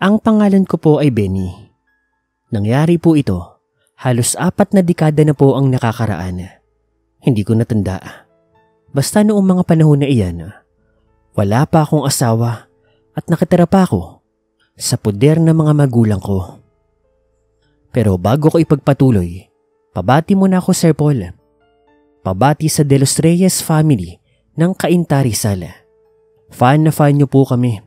Ang pangalan ko po ay Benny. Nangyari po ito, halos 4 na dekada na po ang nakakaraan. Hindi ko natanda. Basta noong mga panahon na iyan, wala pa akong asawa at nakatira pa ako sa puder ng mga magulang ko. Pero bago ko ipagpatuloy, pabati muna ako, Sir Paul. Pabati sa De Los Reyes family ng Cainta Rizal. Fan na fan niyo po kami.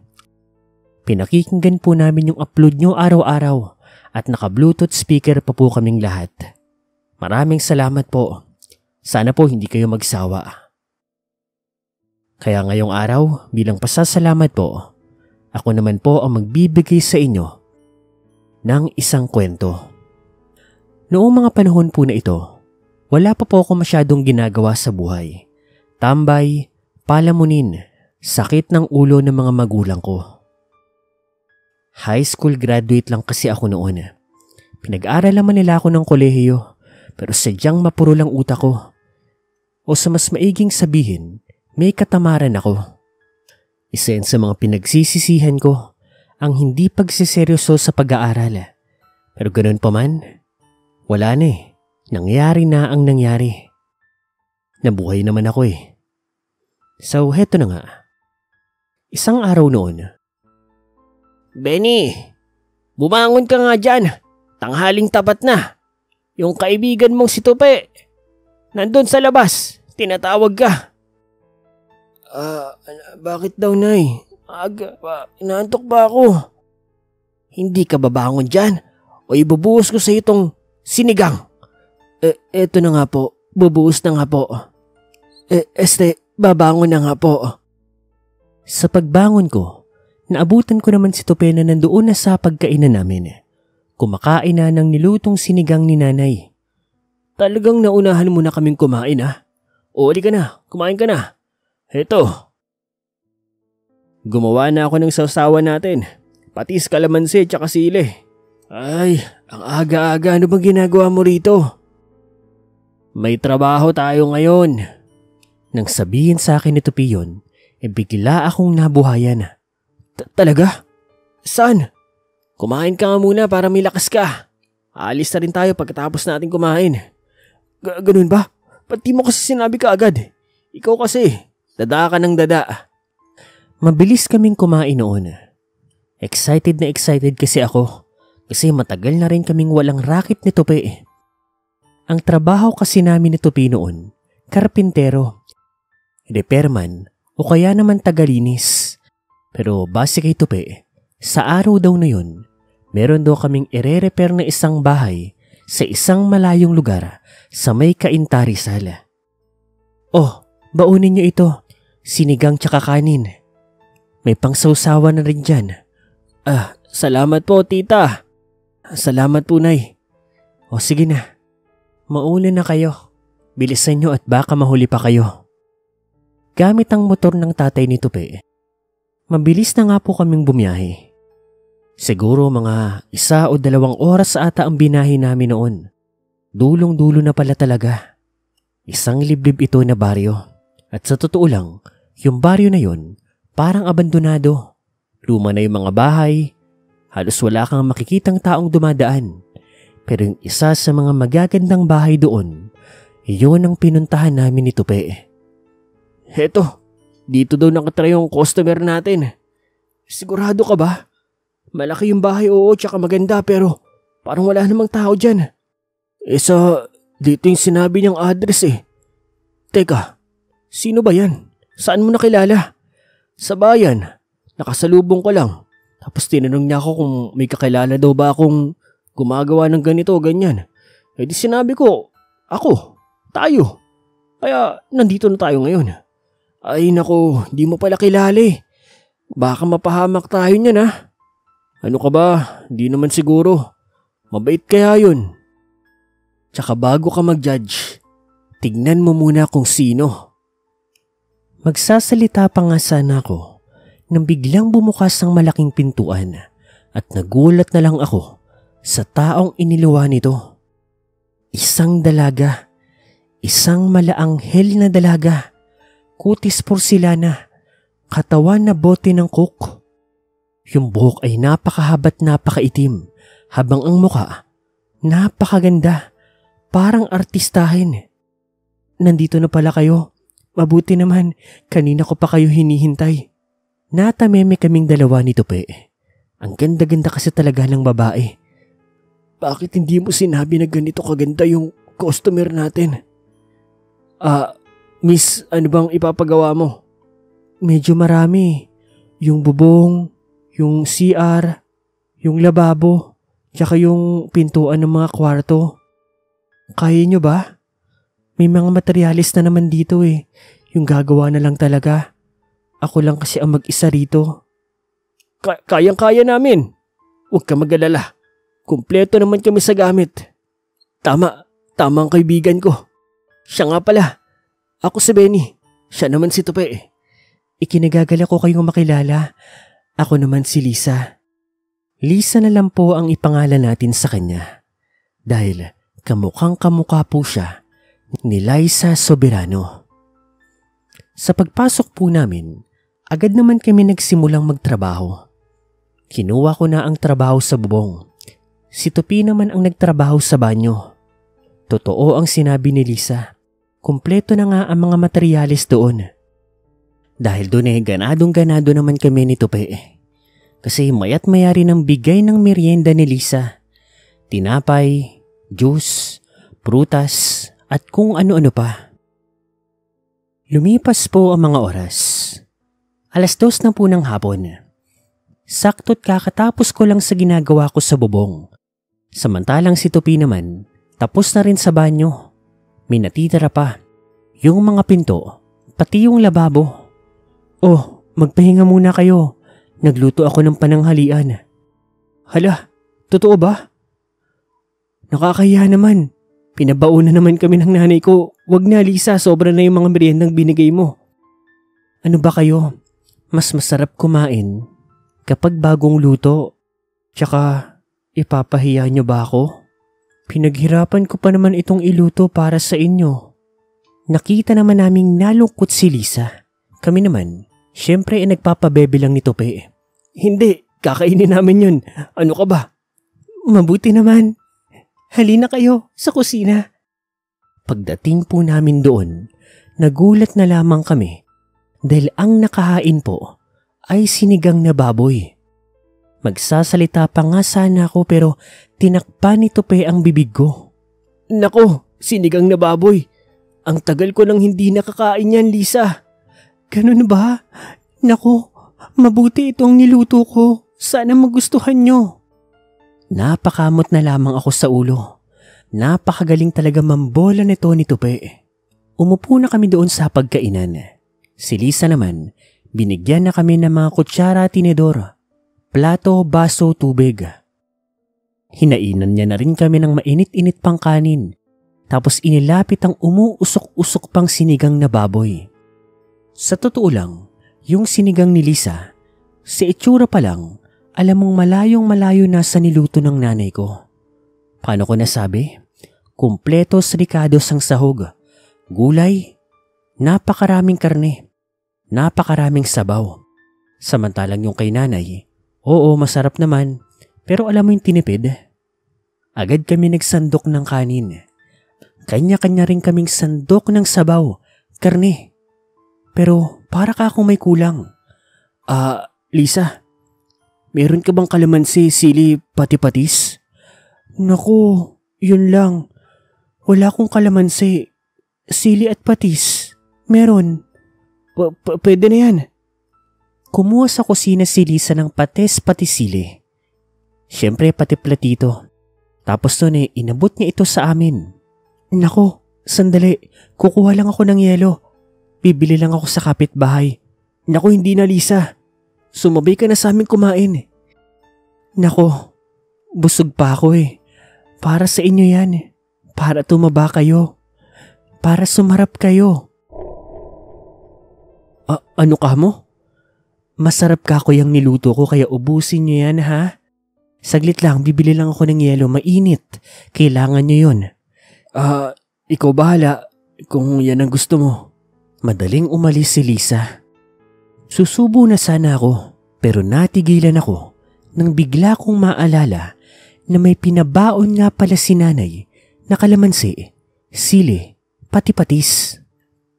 Pinakikinggan po namin yung upload niyo araw-araw at naka-Bluetooth speaker pa po kaming lahat. Maraming salamat po. Sana po hindi kayo magsawa. Kaya ngayong araw, bilang pasasalamat po, ako naman po ang magbibigay sa inyo ng isang kwento. Noong mga panahon po na ito, wala pa po ako masyadong ginagawa sa buhay. Tambay, palamunin, sakit ng ulo ng mga magulang ko. High school graduate lang kasi ako noon. Pinag-aral naman nila ako ng kolehiyo, pero sadyang mapuro lang utak ko. O sa mas maiging sabihin, may katamaran ako. Isa yan sa mga pinagsisisihan ko, ang hindi pagsiseryoso sa pag-aaral. Pero ganoon pa man, wala na eh. Nangyari na ang nangyari. Nabuhay naman ako eh. So heto na nga. Isang araw noon. Benny, bumangon ka nga dyan. Tanghaling tapat na. Yung kaibigan mong si Tupe, nandun sa labas. Tinatawag ka. Bakit daw, Nay? Aga, inaantok ba ako? Hindi ka babangon dyan o ibubuhos ko sa itong sinigang. Eto na nga po. Bubuhos na nga po. Babangon na nga po. Sa pagbangon ko, naabutan ko naman si Tupe na nandoon na sa pagkainan namin. Kumakain na ng nilutong sinigang ni Nanay. Talagang naunahan mo na kaming kumain O, ka na. Kumain ka na. Heto. Gumawa na ako ng sausawan natin. Patis, kalamansi, tsaka sili. Ay, ang aga-aga. Ano bang ginagawa mo rito? May trabaho tayo ngayon. Nang sabihin sa akin ni Tupi yun, bigla akong nabuhayan. Talaga? Saan? Kumain ka nga muna para may lakas ka. Aalis na rin tayo pagkatapos natin kumain. Ganun ba? Ba't di mo kasi sinabi ka agad? Ikaw kasi, dada ka ng dada. Mabilis kaming kumain noon. Excited na excited kasi ako. Kasi matagal na rin kaming walang racket ni Tupi. Ang trabaho kasi namin ni Tupi noon, karpintero, repairman o kaya naman tagalinis. Pero base kay Tupi, sa araw daw na yun, meron daw kaming ire-repair na isang bahay sa isang malayong lugar sa may Cainta Rizal. Oh, baunin niyo ito. Sinigang tsaka kanin. May pangsawsawa na rin dyan. Salamat po, tita. Salamat po, Nay. O sige na. Mauna na kayo. Bilisan nyo at baka mahuli pa kayo. Gamit ang motor ng tatay ni Tupi, mabilis na nga po kaming bumiyahe. Siguro mga 1 o 2 oras ata ang binahe namin noon. Dulong-dulo na pala talaga. Isang liblib ito na baryo. At sa totoo lang, yung baryo na yun, parang abandonado. Luma na yung mga bahay. Halos wala kang makikitang taong dumadaan. Pero yung isa sa mga magagandang bahay doon, yun ang pinuntahan namin ni Tupi. Heto, dito daw nakatira yung customer natin. Sigurado ka ba? Malaki yung bahay, oo, tsaka maganda, pero parang wala namang tao dyan. Dito yung sinabi niyang address eh. Teka, sino ba yan? Saan mo nakilala? Sa bayan, nakasalubong ko lang. Tapos tinanong niya ako kung may kakilala daw ba akong gumagawa ng ganito o ganyan. Di sinabi ko, ako, tayo. Kaya nandito na tayo ngayon. Ay nako, di mo pala kilala eh. Baka mapahamak tayo niyan Ano ka ba? Di naman siguro. Mabait kaya yun. Tsaka bago ka mag-judge, tignan mo muna kung sino. Magsasalita pa nga sana ako nang biglang bumukas ang malaking pintuan at nagulat na lang ako sa taong iniluwa nito. Isang dalaga. Isang malaanghel na dalaga. Kutis porsilana. Katawan na bote ng coke. Yung buhok ay napakahaba't napakaitim, habang ang muka, napakaganda, parang artistahin. Nandito na pala kayo. Mabuti naman, kanina ko pa kayo hinihintay. Natameme kaming dalawa ni Tupi. Ang ganda-ganda kasi talaga ng babae. Bakit hindi mo sinabi na ganito kaganda yung customer natin? Miss, ano bang ipapagawa mo? Medyo marami. Yung bubong, yung CR, yung lababo, tsaka yung pintuan ng mga kwarto. Kaya nyo ba? May mga materyales na naman dito eh. Yung gagawa na lang talaga. Ako lang kasi ang mag-isa rito. Kayang-kaya namin. Huwag ka mag-alala. Kumpleto naman kami sa gamit. Tama ang kaibigan ko. Siya nga pala. Ako si Benny. Siya naman si Tupi. Ikinagagala ko kayong makilala. Ako naman si Lisa. Lisa na lang po ang ipangalan natin sa kanya. Dahil kamukhang kamukha po siya ni Liza Soberano. Sa pagpasok po namin, agad naman kami nagsimulang magtrabaho. Kinuha ko na ang trabaho sa bubong. Si Tupi naman ang nagtrabaho sa banyo. Totoo ang sinabi ni Lisa. Kumpleto na nga ang mga materyales doon. Dahil doon ganadong-ganado naman kami ni Tupi. Kasi mayat mayari ng bigay ng merienda ni Lisa. Tinapay, juice, prutas, at kung ano-ano pa. Lumipas po ang mga oras. 2:00 na po ng hapon. Sakto't kakatapos ko lang sa ginagawa ko sa bubong. Samantalang si Tupi naman, tapos na rin sa banyo. May natitira pa. Yung mga pinto, pati yung lababo. Oh, magpahinga muna kayo. Nagluto ako ng pananghalian. Hala, totoo ba? Nakakahiya naman. Pinabauna naman kami ng nanay ko. Wag na Lisa, sobra na yung mga meriendang binigay mo. Ano ba kayo? Mas masarap kumain kapag bagong luto. Tsaka, ipapahiya nyo ba ako? Pinaghirapan ko pa naman itong iluto para sa inyo. Nakita naman naming nalungkot si Lisa. Kami naman, syempre nagpapabebe lang ni Tupi. Hindi, kakainin namin yun. Ano ka ba? Mabuti naman. Halina kayo sa kusina. Pagdating po namin doon, nagulat na lamang kami dahil ang nakahain po ay sinigang na baboy. Magsasalita pa nga sana ako pero tinakpan ni Tupi ang bibig ko. Nako, sinigang na baboy. Ang tagal ko nang hindi nakakain yan, Lisa. Ganun ba? Nako, mabuti itong niluto ko. Sana magustuhan nyo. Napakamot na lamang ako sa ulo. Napakagaling talaga mambola nito ni Tupi. Umupo na kami doon sa pagkainan. Si Lisa naman, binigyan na kami ng mga kutsara, tinidor, plato, baso, tubig. Hinainan niya na rin kami ng mainit-init pang kanin. Tapos inilapit ang umuusok-usok pang sinigang na baboy. Sa totoo lang, yung sinigang ni Lisa, sa itsura pa lang, alam mong malayong-malayo na sa niluto ng nanay ko. Paano ko nasabi? Kumpletos ricados ang sahog, gulay, napakaraming karne, napakaraming sabaw. Samantalang yung kay nanay, oo masarap naman, pero alam mo yung tinipid? Agad kami nagsandok ng kanin. Kanya-kanya rin kaming sandok ng sabaw, karne. Pero para ka akong may kulang. Lisa, meron ka bang kalamansi, sili, pati patis? Naku, yun lang. Wala akong kalamansi, sili at patis. Meron. Pwede na yan. Kumuha sa kusina si Lisa ng patis pati sili. Siyempre pati platito. Tapos doon inabot niya ito sa amin. Nako, sandali. Kukuha lang ako ng yelo. Bibili lang ako sa kapitbahay. Nako, hindi na Lisa. Sumabay ka na sa amin kumain. Nako, busog pa ako Para sa inyo yan. Para tumaba kayo. Para sumarap kayo. Ano ka mo? Masarap ka ko yung niluto ko kaya ubusin nyo yan ha? Saglit lang, bibili lang ako ng yelo. Mainit. Kailangan nyo yun. Ikaw bahala kung yan ang gusto mo. Madaling umalis si Lisa. Susubo na sana ako pero natigilan ako nang bigla kong maalala na may pinabaon nga pala si nanay na kalamansi, sili, pati patis.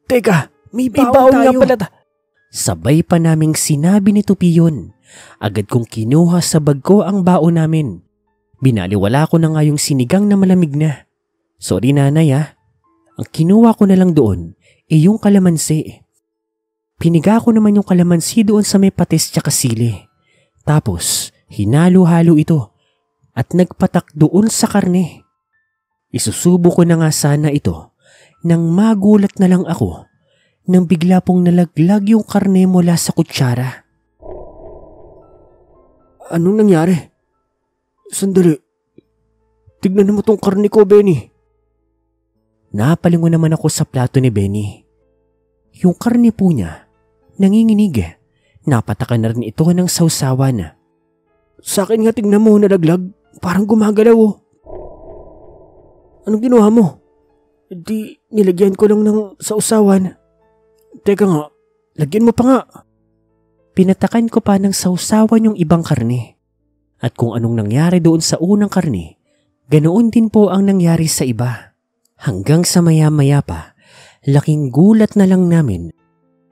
Teka, may baon nga pala Sabay pa naming sinabi ni Tupi yun. Agad kong kinuha sa bag ko ang baon namin. Binaliwala ko na nga yung sinigang na malamig na. Sorry nanay Ang kinuha ko na lang doon ay yung kalamansi. Piniga ko naman yung kalamansi doon sa may patis tsaka sili. Tapos hinalo-halo ito at nagpatak doon sa karne. Isusubo ko na nga sana ito nang magulat na lang ako nang bigla pong nalaglag yung karne mula sa kutsara. Anong nangyari? Sandali. Tignan mo tong karne ko, Benny. Napalingon naman ako sa plato ni Benny. Yung karne po niya, nanginginig. Napatakan na rin ito ng sausawan. Sa akin nga tignan mo, nalaglag. Parang gumagalaw. Anong ginawa mo? Di, nilagyan ko lang ng sausawan. Teka nga, lagyan mo pa nga. Pinatakan ko pa ng sausawan yung ibang karne. At kung anong nangyari doon sa unang karne, ganoon din po ang nangyari sa iba. Hanggang sa maya-maya pa, laking gulat na lang namin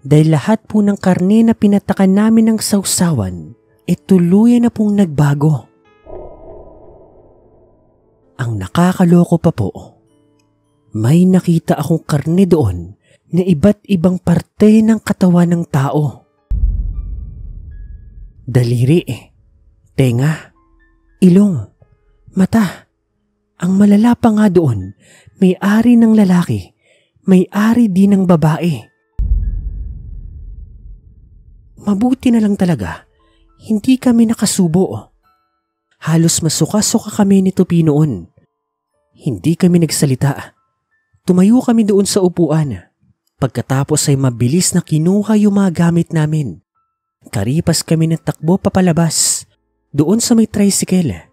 dahil lahat po ng karne na pinatakan namin ng sausawan tuluyan na pong nagbago. Ang nakakaloko pa po, may nakita akong karne doon na iba't ibang parte ng katawan ng tao. Daliri, tenga, ilong, mata. Ang malala pa nga doon, may-ari ng lalaki, may-ari din ng babae. Mabuti na lang talaga, hindi kami nakasubo. Halos masuka-suka kami ni Tupi noon. Hindi kami nagsalita. Tumayo kami doon sa upuan. Pagkatapos ay mabilis na kinuha yung mga gamit namin. Karipas kami ng takbo papalabas doon sa may tricycle.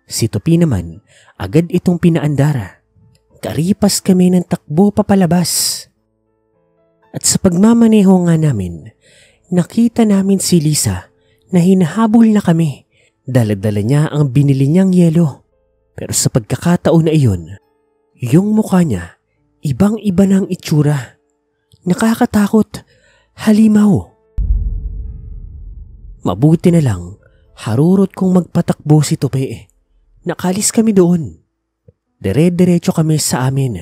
Si Tupi naman agad itong pinaandara. Karipas kami ng takbo papalabas. At sa pagmamaneho nga namin, nakita namin si Lisa na hinahabol na kami. Dala-dala niya ang binili niyang yelo. Pero sa pagkakataon na iyon, yung mukha niya, ibang-iba na ang itsura. Nakakatakot, halimaw. Mabuti na lang, harurot kong magpatakbo si Tupi. Nakalis kami doon. Dire-diretso kami sa amin.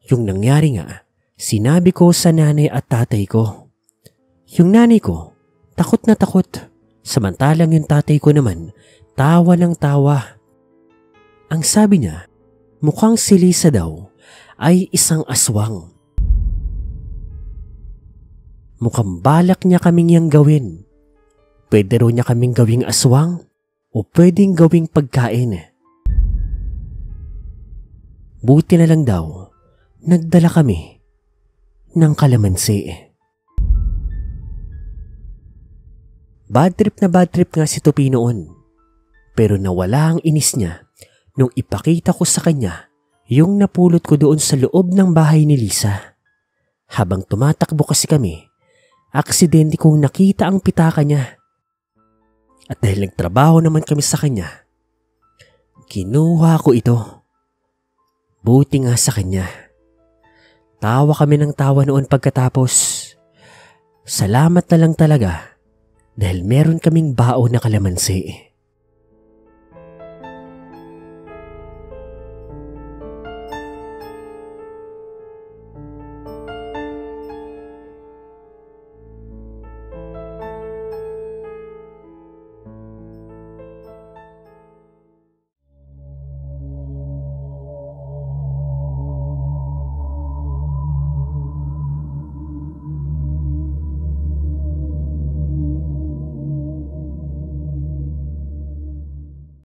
Yung nangyari nga, sinabi ko sa nanay at tatay ko. Yung nanay ko, takot na takot. Samantalang yung tatay ko naman, tawa ng tawa. Ang sabi niya, mukhang si Lisa daw ay isang aswang. Mukhang balak niya kaming yang gawin. Pwede raw niya kaming gawing aswang o pwedeng gawing pagkain. Buti na lang daw, nagdala kami ng kalamansi. Bad trip nga si Tupi noon. Pero nawala ang inis niya nung ipakita ko sa kanya yung napulot ko doon sa loob ng bahay ni Lisa. Habang tumatakbo kasi kami, aksidente kong nakita ang pitaka niya. At dahil nagtrabaho naman kami sa kanya, kinuha ko ito. Buti nga sa kanya. Tawa kami ng tawa noon pagkatapos. Salamat na lang talaga dahil meron kaming baon na kalamansi.